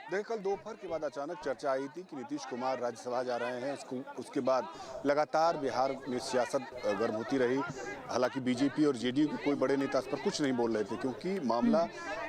देखिए, कल दोपहर के बाद अचानक चर्चा आई थी कि नीतीश कुमार राज्यसभा जा रहे हैं। उसके बाद लगातार बिहार में सियासत गर्म होती रही। हालांकि बीजेपी और जेडीयू के कोई बड़े नेता इस पर कुछ नहीं बोल रहे थे, क्योंकि मामला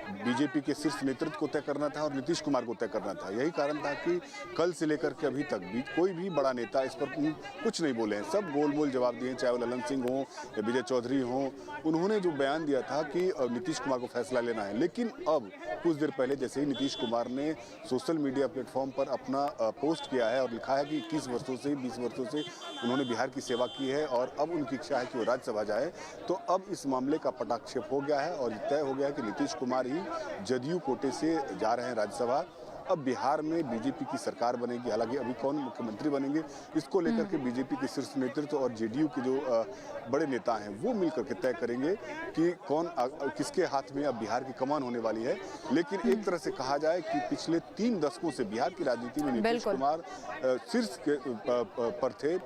बीजेपी के शीर्ष नेतृत्व को तय करना था और नीतीश कुमार को तय करना था। यही कारण था कि कल से लेकर के अभी तक भी कोई भी बड़ा नेता इस पर कुछ नहीं बोले हैं। सब गोल मोल जवाब दिए, चाहे वो ललन सिंह हो या विजय चौधरी हो। उन्होंने जो बयान दिया था कि नीतीश कुमार को फैसला लेना है, लेकिन अब कुछ देर पहले जैसे ही नीतीश कुमार ने सोशल मीडिया प्लेटफॉर्म पर अपना पोस्ट किया है और लिखा है कि 21 वर्षों से 20 वर्षों से उन्होंने बिहार की सेवा की है और अब उनकी इच्छा है कि वो राज्यसभा जाए, तो अब इस मामले का पटाक्षेप हो गया है और तय हो गया है कि नीतीश कुमार ही जदयू कोटे से जा रहे हैं राज्यसभा। अब बिहार में बीजेपी की सरकार बनेगी। हालांकि अभी कौन मुख्यमंत्री बनेंगे इसको लेकर के बीजेपी के शीर्ष नेतृत्व और जेडीयू के जो बड़े नेता हैं वो मिलकर के तय करेंगे कि कौन किसके हाथ में अब बिहार की कमान होने वाली है। लेकिन एक तरह से कहा जाए कि पिछले 3 दशकों से बिहार की राजनीति में नीतीश कुमार शीर्ष पर थे।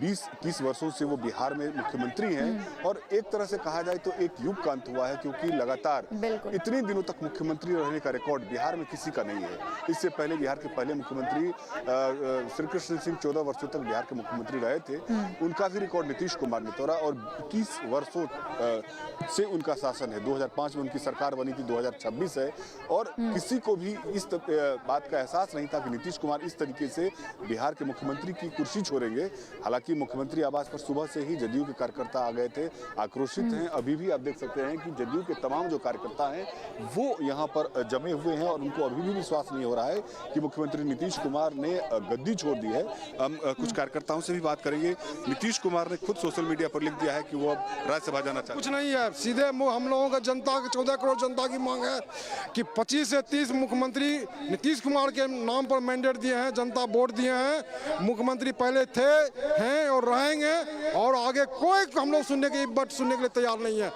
20-21 वर्षों से वो बिहार में मुख्यमंत्री हैं और एक तरह से कहा जाए तो एक युग का अंत हुआ है, क्योंकि लगातार इतने दिनों तक मुख्यमंत्री रहने का रिकॉर्ड बिहार में किसी का नहीं है। इससे पहले बिहार के पहले मुख्यमंत्री श्री कृष्ण सिंह 14 वर्षों तक बिहार के मुख्यमंत्री रहे थे। उनका भी रिकॉर्ड नीतीश कुमार ने तोड़ा और 21 वर्षों से उनका शासन है। 2005 में उनकी सरकार बनी थी, 2026 है और किसी को भी इस बात का एहसास नहीं था कि नीतीश कुमार इस तरीके से बिहार के मुख्यमंत्री की कुर्सी छोड़ेंगे। हालांकि मुख्यमंत्री आवास पर सुबह से ही जदयू के कार्यकर्ता आ गए थे, आक्रोशित हैं। अभी भी आप देख सकते हैं कि जदयू के तमाम जो कार्यकर्ता हैं वो यहाँ पर जमे हुए हैं और उनको अभी भी विश्वास नहीं हो रहा है कि मुख्यमंत्री नीतीश कुमार ने गद्दी छोड़ दी है। हम कुछ कार्यकर्ताओं से भी बात करेंगे। नीतीश कुमार ने खुद सोशल मीडिया पर लिख दिया है कि वो अब राज्यसभा जाना चाहते हैं। कुछ नहीं है, सीधे हम लोगों का जनता की 14 करोड़ जनता की मांग है कि 25 से 30 मुख्यमंत्री नीतीश कुमार के नाम पर मैंडेट दिए हैं, जनता वोट दिए हैं। मुख्यमंत्री पहले थे, हैं और रहेंगे और आगे कोई हम लोग सुनने के लिए तैयार नहीं है।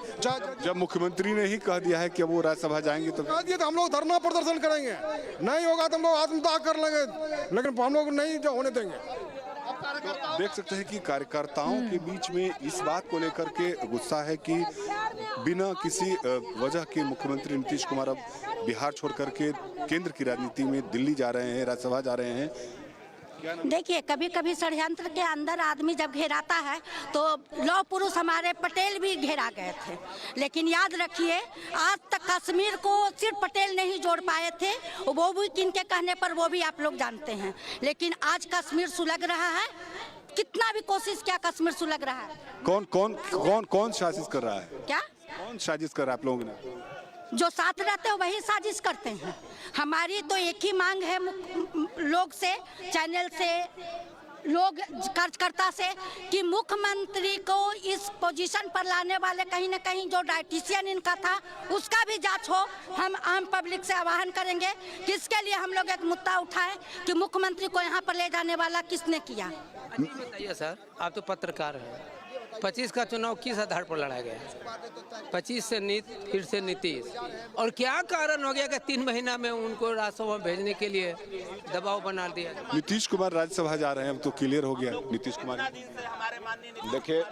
जब मुख्यमंत्री ने ही कह दिया है कि वो राज्यसभा जाएंगे तो हम लोग धरना प्रदर्शन करेंगे, नहीं होगा तो हम लोग आत्मदाह कर लेंगे, लेकिन हम लोग नहीं होने देंगे। तो देख सकते हैं कि कार्यकर्ताओं के बीच में इस बात को लेकर के गुस्सा है कि बिना किसी वजह के मुख्यमंत्री नीतीश कुमार अब बिहार छोड़ करके केंद्र की राजनीति में दिल्ली जा रहे हैं, राज्यसभा जा रहे हैं। देखिए, कभी कभी षड्यंत्र के अंदर आदमी जब घेराता है तो लौह पुरुष हमारे पटेल भी घेरा गए थे, लेकिन याद रखिए आज तक कश्मीर को सिर्फ पटेल नहीं जोड़ पाए थे, वो भी किनके कहने पर वो भी आप लोग जानते हैं। लेकिन आज कश्मीर सुलग रहा है, कितना भी कोशिश किया कश्मीर सुलग रहा है। कौन साजिश कर रहा है? क्या कौन साजिश कर रहा है आप लोगों ने? जो साथ रहते हैं वही साजिश करते हैं। हमारी तो एक ही मांग है लोग से, चैनल से, लोग कार्यकर्ता से, कि मुख्यमंत्री को इस पोजीशन पर लाने वाले कहीं ना कहीं जो डायटिशियन इनका था उसका भी जांच हो। हम आम पब्लिक से आह्वान करेंगे कि इसके लिए हम लोग एक मुद्दा उठाएं कि मुख्यमंत्री को यहाँ पर ले जाने वाला किसने किया। बताइए सर, आप तो पत्रकार हैं, 25 का चुनाव किस आधार पर लड़ा गया? 25 से फिर से नीतीश, और क्या कारण हो गया कि 3 महीना में उनको राज्यसभा भेजने के लिए दबाव बना दिया? नीतीश कुमार राज्यसभा जा रहे हैं, अब तो क्लियर हो गया नीतीश कुमार। देखिए,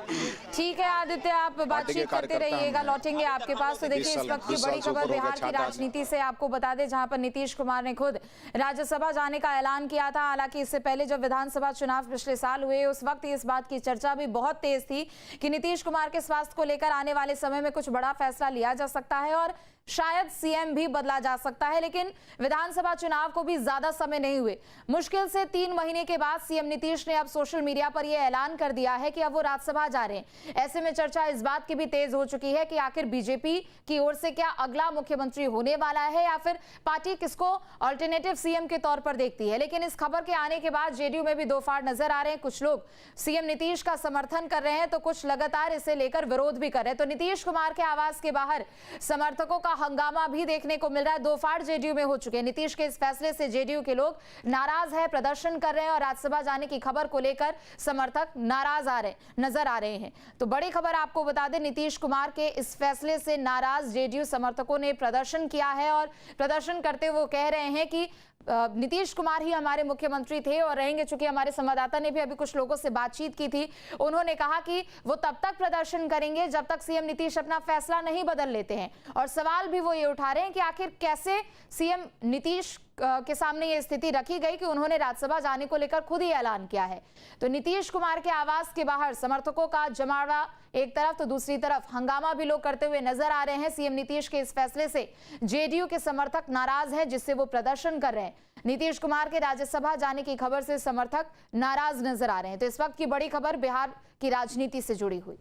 ठीक है आदित्य, आप बातचीत करते रहिएगा, लौटेंगे आपके पास। तो देखिए, इस वक्त की बड़ी खबर बिहार की राजनीति से आपको बता दें, जहां पर नीतीश कुमार ने खुद राज्यसभा जाने का ऐलान किया था। हालांकि इससे पहले जब विधानसभा चुनाव पिछले साल हुए उस वक्त इस बात की चर्चा भी बहुत तेज थी कि नीतीश कुमार के स्वास्थ्य को लेकर आने वाले समय में कुछ बड़ा फैसला लिया जा सकता है और शायद सीएम भी बदला जा सकता है। लेकिन विधानसभा चुनाव को भी ज्यादा समय नहीं हुए, मुश्किल से 3 महीने के बाद सीएम नीतीश ने अब सोशल मीडिया पर यह ऐलान कर दिया है कि अब वो राज्यसभा जा रहे हैं। ऐसे में चर्चा इस बात की भी तेज हो चुकी है कि आखिर बीजेपी की ओर से क्या अगला मुख्यमंत्री होने वाला है या फिर पार्टी किसको अल्टरनेटिव सीएम के तौर पर देखती है। लेकिन इस खबर के आने के बाद जेडीयू में भी दो फाड़ नजर आ रहे हैं। कुछ लोग सीएम नीतीश का समर्थन कर रहे हैं तो कुछ लगातार इसे लेकर विरोध भी कर रहे हैं। तो नीतीश कुमार के आवास के बाहर समर्थकों का हंगामा भी देखने को मिल रहा है। दो फाड़ जेडीयू में हो चुके हैं। नीतीश के इस फैसले से जेडीयू के लोग नाराज है, प्रदर्शन कर रहे हैं और राज्यसभा जाने की खबर को लेकर समर्थक नाराज नजर आ रहे हैं। तो बड़ी खबर आपको बता दें, नीतीश कुमार के इस फैसले से नाराज जेडीयू समर्थकों ने प्रदर्शन किया है और प्रदर्शन करते हुए कह रहे हैं कि नीतीश कुमार ही हमारे मुख्यमंत्री थे और रहेंगे। चूंकि हमारे संवाददाता ने भी अभी कुछ लोगों से बातचीत की थी, उन्होंने कहा कि वो तब तक प्रदर्शन करेंगे जब तक सीएम नीतीश अपना फैसला नहीं बदल लेते हैं। और सवाल सवाल भी वो ये उठा रहे हैं कि आखिर कैसे सीएम नीतीश के सामने ये स्थिति रखी गई कि उन्होंने राज्यसभा जाने को लेकर खुद ही ऐलान किया है। तो नीतीश कुमार के आवास के बाहर समर्थकों का जमावड़ा एक तरफ, तो दूसरी तरफ हंगामा भी लोग करते हुए नजर आ रहे हैं। सीएम नीतीश के इस फैसले से जेडीयू के समर्थक नाराज हैं, जिससे वो प्रदर्शन कर रहे हैं। नीतीश कुमार के राज्यसभा जाने की खबर से समर्थक नाराज नजर आ रहे हैं। तो इस वक्त की बड़ी खबर बिहार की राजनीति से जुड़ी हुई।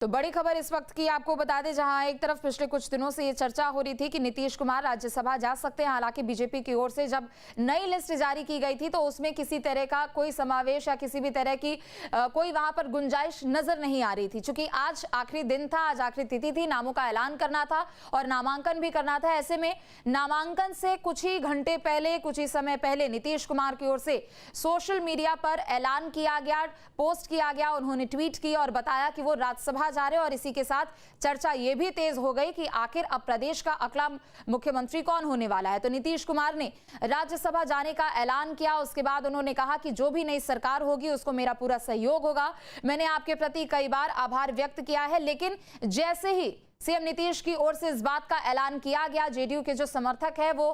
तो बड़ी खबर इस वक्त की आपको बता दें, जहां एक तरफ पिछले कुछ दिनों से ये चर्चा हो रही थी कि नीतीश कुमार राज्यसभा जा सकते हैं। हालांकि बीजेपी की ओर से जब नई लिस्ट जारी की गई थी तो उसमें किसी तरह का कोई समावेश या किसी भी तरह की कोई वहां पर गुंजाइश नजर नहीं आ रही थी। चूंकि आज आखिरी दिन था, आज आखिरी तिथि थी, नामों का ऐलान करना था और नामांकन भी करना था। ऐसे में नामांकन से कुछ ही घंटे पहले, कुछ ही समय पहले नीतीश कुमार की ओर से सोशल मीडिया पर ऐलान किया गया, पोस्ट किया गया। उन्होंने ट्वीट की और बताया कि वो राज्यसभा जा रहे हैं। और इसी के साथ चर्चा ये भी तेज हो गई कि आखिर अब प्रदेश का अगला मुख्यमंत्री कौन होने वाला है। तो नीतीश कुमार ने राज्यसभा जाने का ऐलान किया। उसके बाद उन्होंने कहा कि जो भी नई सरकार होगी उसको मेरा पूरा सहयोग होगा। मैंने आपके प्रति कई बार आभार व्यक्त किया है, लेकिन जैसे ही सीएम नीतीश की ओर से इस बात का ऐलान किया गया, जेडीयू के जो समर्थक है वो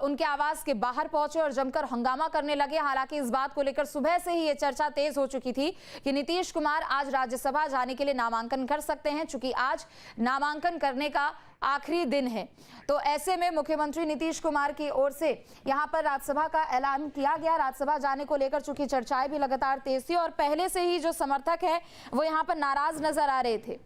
उनके आवास के बाहर पहुंचे और जमकर हंगामा करने लगे। हालांकि इस बात को लेकर सुबह से ही ये चर्चा तेज हो चुकी थी कि नीतीश कुमार आज राज्यसभा जाने के लिए नामांकन कर सकते हैं, चूंकि आज नामांकन करने का आखिरी दिन है। तो ऐसे में मुख्यमंत्री नीतीश कुमार की ओर से यहां पर राज्यसभा का ऐलान किया गया। राज्यसभा जाने को लेकर चूंकि चर्चाएं भी लगातार तेज थी और पहले से ही जो समर्थक है वो यहां पर नाराज नजर आ रहे थे।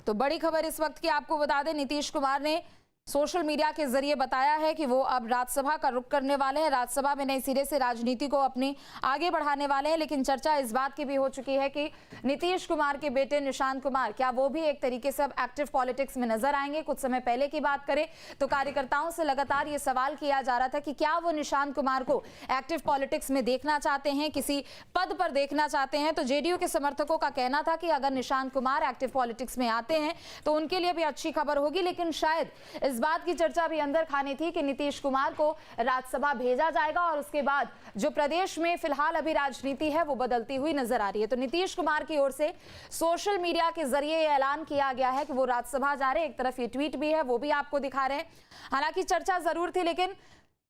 तो बड़ी खबर इस वक्त की आपको बता दें, नीतीश कुमार ने सोशल मीडिया के जरिए बताया है कि वो अब राज्यसभा का रुख करने वाले हैं, राज्यसभा में नए सिरे से राजनीति को अपनी आगे बढ़ाने वाले हैं। लेकिन चर्चा इस बात की भी हो चुकी है कि नीतीश कुमार के बेटे निशांत कुमार, क्या वो भी एक तरीके से अब एक्टिव पॉलिटिक्स में नजर आएंगे। कुछ समय पहले की बात करें तो कार्यकर्ताओं से लगातार ये सवाल किया जा रहा था कि क्या वो निशांत कुमार को एक्टिव पॉलिटिक्स में देखना चाहते हैं, किसी पद पर देखना चाहते हैं। तो जेडीयू के समर्थकों का कहना था कि अगर निशांत कुमार एक्टिव पॉलिटिक्स में आते हैं तो उनके लिए भी अच्छी खबर होगी। लेकिन शायद इस बात की चर्चा भी अंदर खाने थी कि नीतीश कुमार को राज्यसभा भेजा जाएगा और उसके बाद जो प्रदेश में फिलहाल अभी राजनीति है वो बदलती हुई नजर आ रही है। तो नीतीश कुमार की ओर से सोशल मीडिया के जरिए ऐलान किया गया है कि वो राज्यसभा जा रहे हैं। एक तरफ ये ट्वीट भी है, वो भी आपको दिखा रहे हैं। हालांकि चर्चा जरूर थी, लेकिन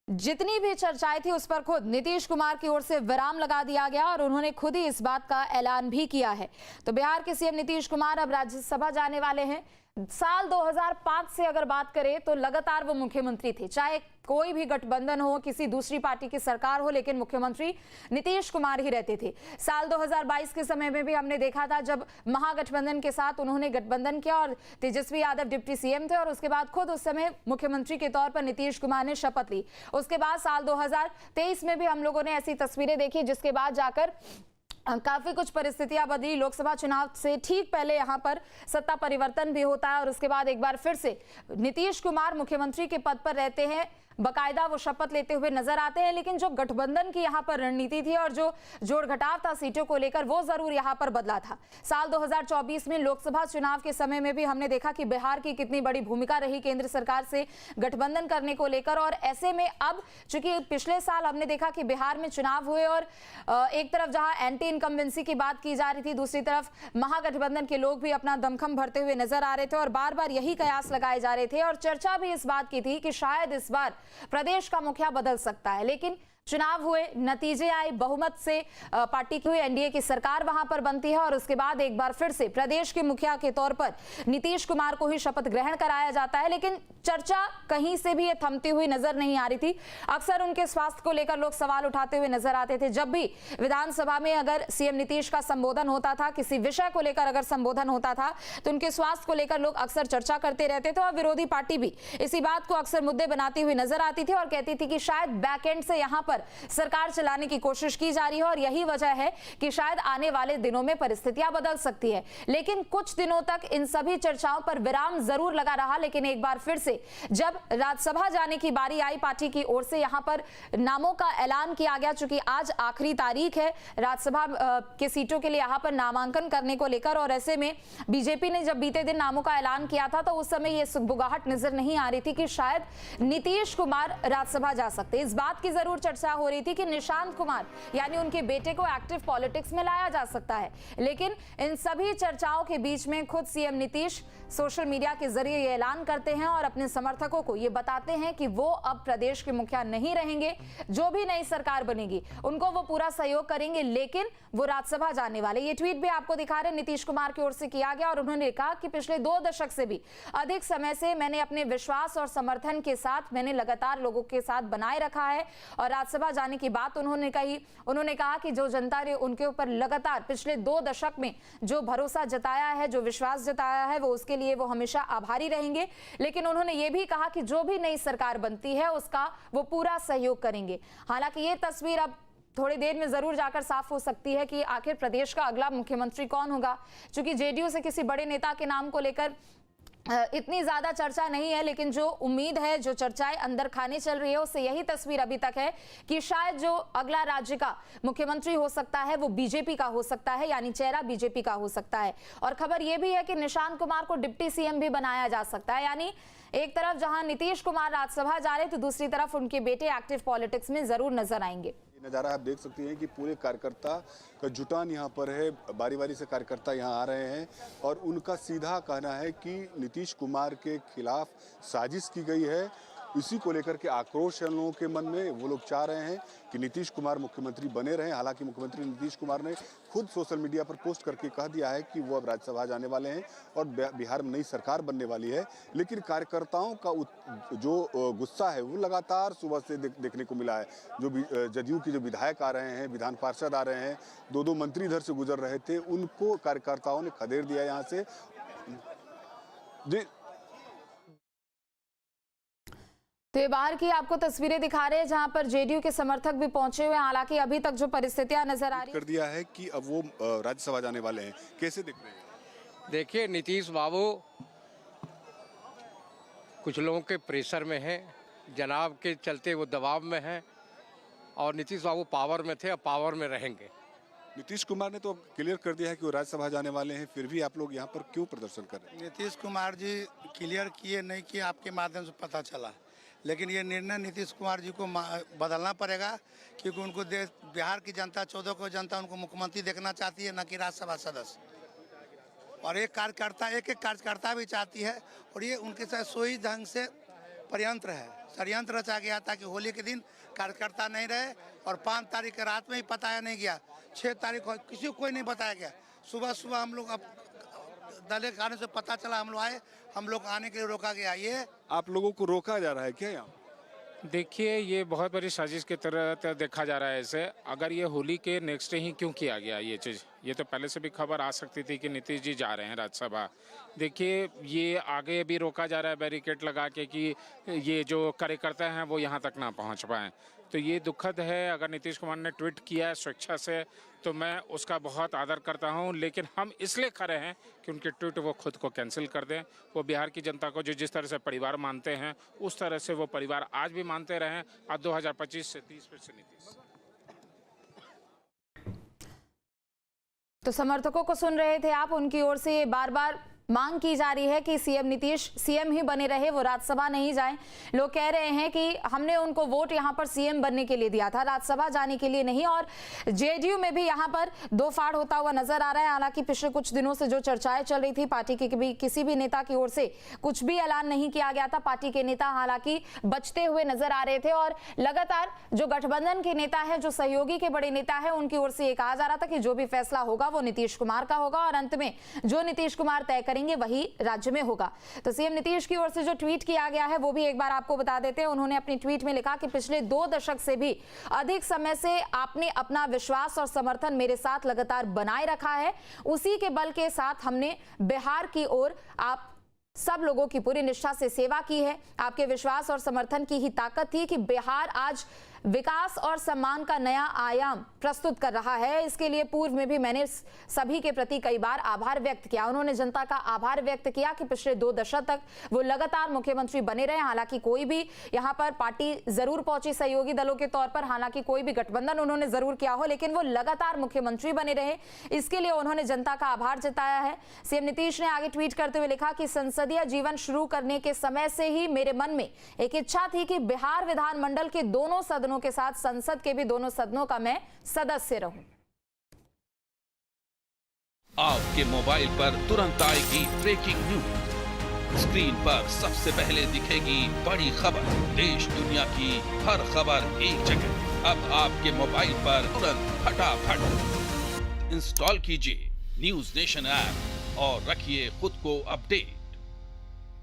जितनी भी चर्चाएं थी उस पर खुद नीतीश कुमार की ओर से विराम लगा दिया गया और उन्होंने खुद ही इस बात का ऐलान भी किया है। तो बिहार के सीएम नीतीश कुमार अब राज्यसभा जाने वाले हैं। साल 2005 से अगर बात करें तो लगातार वो मुख्यमंत्री थे, चाहे कोई भी गठबंधन हो, किसी दूसरी पार्टी की सरकार हो, लेकिन मुख्यमंत्री नीतीश कुमार ही रहते थे। साल 2022 के समय में भी हमने देखा था जब महागठबंधन के साथ उन्होंने गठबंधन किया और तेजस्वी यादव डिप्टी सीएम थे और उसके बाद खुद उस समय मुख्यमंत्री के तौर पर नीतीश कुमार ने शपथ ली। उसके बाद साल 2023 में भी हम लोगों ने ऐसी तस्वीरें देखी, जिसके बाद जाकर काफी कुछ परिस्थितियां बदली। लोकसभा चुनाव से ठीक पहले यहां पर सत्ता परिवर्तन भी होता है और उसके बाद एक बार फिर से नीतीश कुमार मुख्यमंत्री के पद पर रहते हैं, बकायदा वो शपथ लेते हुए नजर आते हैं। लेकिन जो गठबंधन की यहाँ पर रणनीति थी और जो जोड़ घटाव था सीटों को लेकर, वो जरूर यहाँ पर बदला था। साल 2024 में लोकसभा चुनाव के समय में भी हमने देखा कि बिहार की कितनी बड़ी भूमिका रही केंद्र सरकार से गठबंधन करने को लेकर। और ऐसे में अब चूंकि पिछले साल हमने देखा कि बिहार में चुनाव हुए और एक तरफ जहां एंटी इनकम्बेंसी की बात की जा रही थी, दूसरी तरफ महागठबंधन के लोग भी अपना दमखम भरते हुए नजर आ रहे थे और बार बार यही कयास लगाए जा रहे थे। और चर्चा भी इस बात की थी कि शायद इस बार प्रदेश का मुखिया बदल सकता है। लेकिन चुनाव हुए, नतीजे आए, बहुमत से पार्टी की हुई एनडीए की सरकार वहां पर बनती है और उसके बाद एक बार फिर से प्रदेश के मुखिया के तौर पर नीतीश कुमार को ही शपथ ग्रहण कराया जाता है। लेकिन चर्चा कहीं से भी ये थमती हुई नजर नहीं आ रही थी। अक्सर उनके स्वास्थ्य को लेकर लोग सवाल उठाते हुए नजर आते थे। जब भी विधानसभा में अगर सीएम नीतीश का संबोधन होता था, किसी विषय को लेकर अगर संबोधन होता था, तो उनके स्वास्थ्य को लेकर लोग अक्सर चर्चा करते रहते थे और विरोधी पार्टी भी इसी बात को अक्सर मुद्दे बनाती हुई नजर आती थी और कहती थी कि शायद बैकएंड से यहां पर सरकार चलाने की कोशिश की जा रही है और यही वजह है कि शायद आने वाले दिनों में परिस्थितियां बदल सकती है। लेकिन कुछ दिनों तक इन सभी चर्चाओं पर विराम जरूर लगा रहा। लेकिन एक बार फिर से जब राज्यसभा जाने की बारी आई, पार्टी की ओर से यहां पर नामों का ऐलान किया गया। चूंकि आज आखिरी तारीख है राज्यसभा के सीटों के लिए यहां पर नामांकन करने को लेकर और ऐसे में बीजेपी ने जब बीते दिन नामों का ऐलान किया था तो उस समय यह सुगबुगाहट नजर नहीं आ रही थी कि शायद नीतीश कुमार राज्यसभा जा सकते। इस बात की जरूर चर्चा चर्चा हो रही थी कि निशांत कुमार यानी उनके बेटे को एक्टिव पॉलिटिक्स में लाया जा सकता है। लेकिन इन सभी चर्चाओं के बीच में खुद सीएम नीतीश सोशल मीडिया के जरिए ये ऐलान करते हैं और अपने समर्थकों को ये बताते हैं कि वो अब प्रदेश के मुखिया नहीं रहेंगे। जो भी नई सरकार बनेगी उनको वो पूरा सहयोग करेंगे, लेकिन वो राज्यसभा जाने वाले। ये ट्वीट भी आपको दिखा रहे नीतीश कुमार की ओर से किया गया और उन्होंने कहा कि पिछले 2 दशक से भी अधिक समय से मैंने अपने विश्वास और समर्थन के साथ मैंने लगातार लोगों के साथ बनाए रखा है और राज्यसभा जाने की बात उन्होंने कही। उन्होंने कहा कि जो जनता ने उनके ऊपर लगातार पिछले 2 दशक में जो भरोसा जताया है, जो विश्वास जताया है, वो उसके लिए वो हमेशा आभारी रहेंगे। लेकिन उन्होंने ये भी कहा कि जो भी नई सरकार बनती है उसका वो पूरा सहयोग करेंगे। हालांकि ये तस्वीर अब थोड़ी देर में जरूर जाकर साफ हो सकती है कि आखिर प्रदेश का अगला मुख्यमंत्री कौन होगा। क्योंकि जेडीयू से किसी बड़े नेता के नाम को लेकर इतनी ज्यादा चर्चा नहीं है, लेकिन जो उम्मीद है, जो चर्चाएं अंदर खाने चल रही है, उससे यही तस्वीर अभी तक है कि शायद जो अगला राज्य का मुख्यमंत्री हो सकता है वो बीजेपी का हो सकता है, यानी चेहरा बीजेपी का हो सकता है। और खबर यह भी है कि निशांत कुमार को डिप्टी सीएम भी बनाया जा सकता है। यानी एक तरफ जहां नीतीश कुमार राज्यसभा जा रहे तो दूसरी तरफ उनके बेटे एक्टिव पॉलिटिक्स में जरूर नजर आएंगे। नज़ारा आप देख सकती हैं कि पूरे कार्यकर्ता का जुटान यहाँ पर है, बारी बारी से कार्यकर्ता यहाँ आ रहे हैं और उनका सीधा कहना है कि नीतीश कुमार के खिलाफ साजिश की गई है। इसी को लेकर के आक्रोश है लोगों के मन में। वो लोग चाह रहे हैं कि नीतीश कुमार मुख्यमंत्री बने रहें। हालांकि मुख्यमंत्री नीतीश कुमार ने खुद सोशल मीडिया पर पोस्ट करके कह दिया है कि वो अब राज्यसभा जाने वाले हैं और बिहार में नई सरकार बनने वाली है। लेकिन कार्यकर्ताओं का जो गुस्सा है वो लगातार सुबह से देखने को मिला है। जो जदयू के जो विधायक आ रहे हैं, विधान पार्षद आ रहे हैं, 2 मंत्री इधर से गुजर रहे थे, उनको कार्यकर्ताओं ने खदेड़ दिया यहाँ से। तो ये बाहर की आपको तस्वीरें दिखा रहे हैं जहां पर जेडीयू के समर्थक भी पहुंचे हुए हैं। हालांकि अभी तक जो परिस्थितियां नजर आ रही कर दिया है कि अब वो राज्यसभा जाने वाले हैं। कैसे दिख रहे हैं? देखिए, नीतीश बाबू कुछ लोगों के प्रेशर में हैं, जनाब के चलते वो दबाव में हैं और नीतीश बाबू पावर में थे और पावर में रहेंगे। नीतीश कुमार ने तो क्लियर कर दिया है कि वो राज्यसभा जाने वाले हैं, फिर भी आप लोग यहाँ पर क्यों प्रदर्शन कर रहे हैं? नीतीश कुमार जी क्लियर किए नहीं कि आपके माध्यम से पता चला, लेकिन ये निर्णय नीतीश कुमार जी को बदलना पड़ेगा क्योंकि उनको बिहार की जनता 14 करोड़ जनता उनको मुख्यमंत्री देखना चाहती है, न कि राज्यसभा सदस्य। और एक कार्यकर्ता भी चाहती है और ये उनके साथ सोई ढंग से षड्यंत्र रचा गया ताकि होली के दिन कार्यकर्ता नहीं रहे और 5 तारीख की रात में ही बताया नहीं गया, 6 तारीख को किसी को कोई नहीं बताया गया। सुबह हम लोग अब दल के आने से पता चला, हम लोग आए, हम लोग आने के लिए रोका गया। ये आप लोगों को रोका जा रहा है क्या यहाँ? देखिए, ये बहुत बड़ी साजिश की तरह देखा जा रहा है इसे। अगर ये होली के नेक्स्ट डे ही क्यों किया गया ये चीज़? ये तो पहले से भी खबर आ सकती थी कि नीतीश जी जा रहे हैं राज्यसभा। देखिए, ये आगे भी रोका जा रहा है बैरिकेड लगा के कि ये जो कार्यकर्ता हैं वो यहाँ तक ना पहुँच पाएँ। तो ये दुखद है। अगर नीतीश कुमार ने ट्वीट किया है स्वेच्छा से तो मैं उसका बहुत आदर करता हूं, लेकिन हम इसलिए खड़े हैं कि उनके ट्वीट वो खुद को कैंसिल कर दें। वो बिहार की जनता को जो जिस तरह से परिवार मानते हैं उस तरह से वो परिवार आज भी मानते रहें। आज 2025 से 30 फिर से नीतीश। तो समर्थकों को सुन रहे थे आप, उनकी ओर से बार बार मांग की जा रही है कि सीएम नीतीश सीएम ही बने रहे, वो राज्यसभा नहीं जाएं। लोग कह रहे हैं कि हमने उनको वोट यहां पर सीएम बनने के लिए दिया था, राज्यसभा जाने के लिए नहीं। और जेडीयू में भी यहां पर दो फाड़ होता हुआ नजर आ रहा है। हालांकि पिछले कुछ दिनों से जो चर्चाएं चल रही थी, पार्टी के भी किसी भी नेता की ओर से कुछ भी ऐलान नहीं किया गया था। पार्टी के नेता हालांकि बचते हुए नजर आ रहे थे और लगातार जो गठबंधन के नेता है, जो सहयोगी के बड़े नेता है, उनकी ओर से ये कहा जा रहा था कि जो भी फैसला होगा वो नीतीश कुमार का होगा और अंत में जो नीतीश कुमार तय वही राज्य में होगा। तो सीएम नीतीश की ओर से जो ट्वीट किया गया है वो भी एक बार आपको बता देते हैं। उन्होंने अपनी ट्वीट में लिखा कि पिछले 2 दशक से भी अधिक समय से आपने अपना विश्वास और समर्थन मेरे साथ लगातार बनाए रखा है। उसी के बल के साथ हमने बिहार की ओर आप सब लोगों की पूरी निष्ठा से सेवा की है। आपके विश्वास और समर्थन की ही ताकत थी कि बिहार आज विकास और सम्मान का नया आयाम प्रस्तुत कर रहा है। इसके लिए पूर्व में भी मैंने सभी के प्रति कई बार आभार व्यक्त किया। उन्होंने जनता का आभार व्यक्त किया कि पिछले 2 दशक तक वो लगातार मुख्यमंत्री बने रहे। हालांकि कोई भी यहाँ पर पार्टी जरूर पहुंची सहयोगी दलों के तौर पर, हालांकि कोई भी गठबंधन उन्होंने जरूर किया हो, लेकिन वो लगातार मुख्यमंत्री बने रहे। इसके लिए उन्होंने जनता का आभार जताया है। सीएम नीतीश ने आगे ट्वीट करते हुए लिखा कि संसदीय जीवन शुरू करने के समय से ही मेरे मन में एक इच्छा थी कि बिहार विधानमंडल के दोनों सदनों संसाधनों के साथ संसद के भी दोनों सदनों का मैं सदस्य रहूं। आपके मोबाइल पर तुरंत आएगी ब्रेकिंग न्यूज। स्क्रीन पर सबसे पहले दिखेगी बड़ी खबर। देश दुनिया की हर खबर एक जगह। अब आपके मोबाइल पर तुरंत फटाफट इंस्टॉल कीजिए न्यूज नेशन ऐप और रखिए खुद को अपडेट।